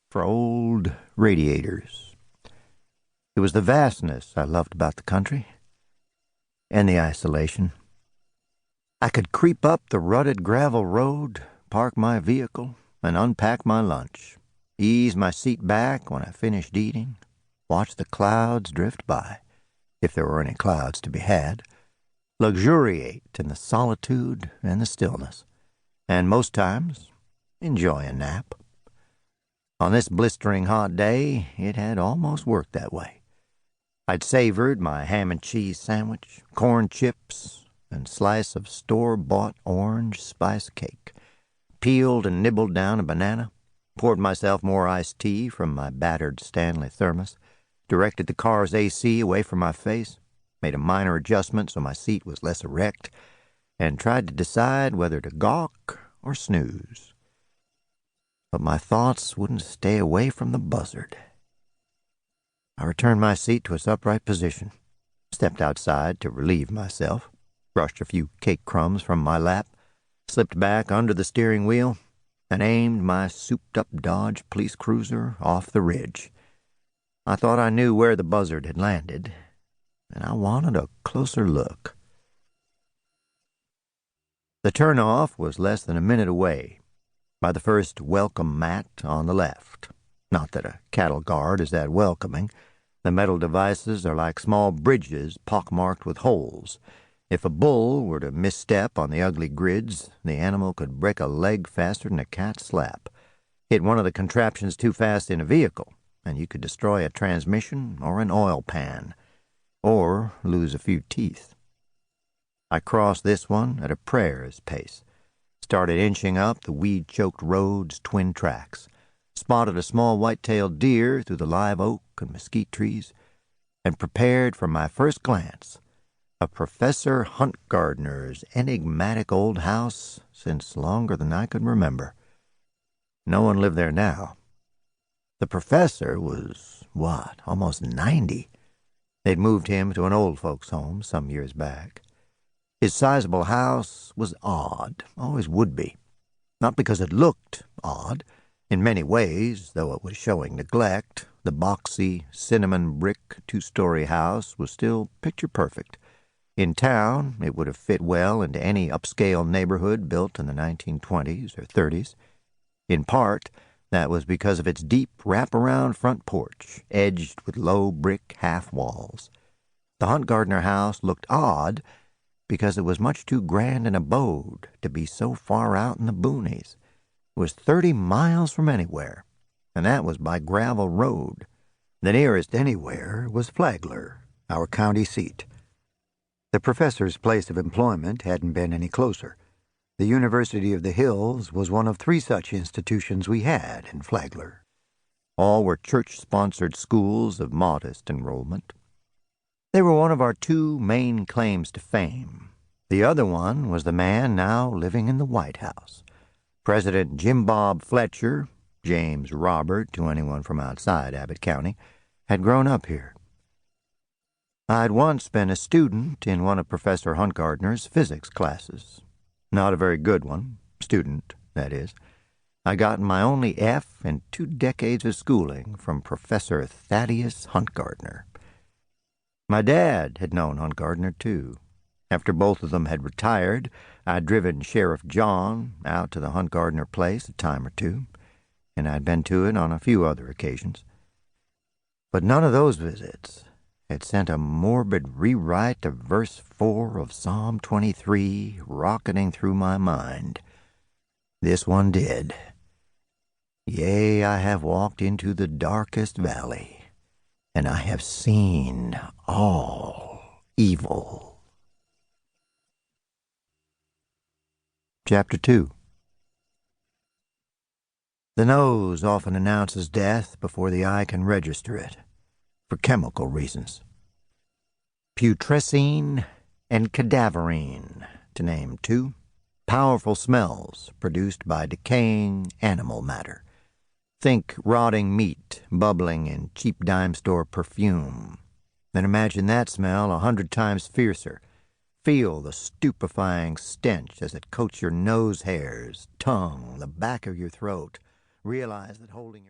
for old radiators. It was the vastness I loved about the country, and the isolation. I could creep up the rutted gravel road, park my vehicle, and unpack my lunch, ease my seat back when I finished eating, watch the clouds drift by, if there were any clouds to be had, luxuriate in the solitude and the stillness, and most times enjoy a nap. On this blistering hot day, it had almost worked that way. I'd savored my ham and cheese sandwich, corn chips, and slice of store-bought orange spice cake, peeled and nibbled down a banana, poured myself more iced tea from my battered Stanley thermos, directed the car's AC away from my face, made a minor adjustment so my seat was less erect, and tried to decide whether to gawk or snooze. But my thoughts wouldn't stay away from the buzzard. I returned my seat to its upright position, stepped outside to relieve myself, brushed a few cake crumbs from my lap, slipped back under the steering wheel, and aimed my souped-up Dodge police cruiser off the ridge. I thought I knew where the buzzard had landed, and I wanted a closer look. The turnoff was less than a minute away, by the first welcome mat on the left. Not that a cattle guard is that welcoming. The metal devices are like small bridges pockmarked with holes. If a bull were to misstep on the ugly grids, the animal could break a leg faster than a cat's slap. Hit one of the contraptions too fast in a vehicle, and you could destroy a transmission or an oil pan, or lose a few teeth. I crossed this one at a prayer's pace, started inching up the weed-choked road's twin tracks, spotted a small white-tailed deer through the live oak and mesquite trees, and prepared for my first glance of Professor Huntgardner's enigmatic old house since longer than I could remember. No one lived there now. The professor was, almost 90. They'd moved him to an old folks' home some years back. His sizable house was odd, always would be. Not because it looked odd. In many ways, though it was showing neglect, the boxy, cinnamon brick two-story house was still picture-perfect. In town, it would have fit well into any upscale neighborhood built in the 1920s or 30s. In part, that was because of its deep wrap-around front porch, edged with low brick half-walls. The Huntgardner house looked odd because it was much too grand an abode to be so far out in the boonies. It was 30 miles from anywhere, and that was by gravel road. The nearest anywhere was Flagler, our county seat. The professor's place of employment hadn't been any closer. The University of the Hills was one of 3 such institutions we had in Flagler. All were church-sponsored schools of modest enrollment. They were one of our 2 main claims to fame. The other one was the man now living in the White House. President Jim Bob Fletcher, James Robert to anyone from outside Abbot County, had grown up here. I'd once been a student in one of Professor Huntgardner's physics classes. Not a very good one, student, that is. I gotten my only F in 2 decades of schooling from Professor Thaddeus Huntgardner. My dad had known Huntgardner, too. After both of them had retired, I'd driven Sheriff John out to the Huntgardner place a time or 2, and I'd been to it on a few other occasions. But none of those visits had sent a morbid rewrite of verse 4 of Psalm 23 rocketing through my mind. This one did. Yea, I have walked into the darkest valley, and I have seen all evil. Chapter 2. The nose often announces death before the eye can register it, for chemical reasons. Putrescine and cadaverine, to name 2, powerful smells produced by decaying animal matter. Think rotting meat bubbling in cheap dime store perfume. Then imagine that smell 100 times fiercer. Feel the stupefying stench as it coats your nose hairs, tongue, the back of your throat. Realize that holding your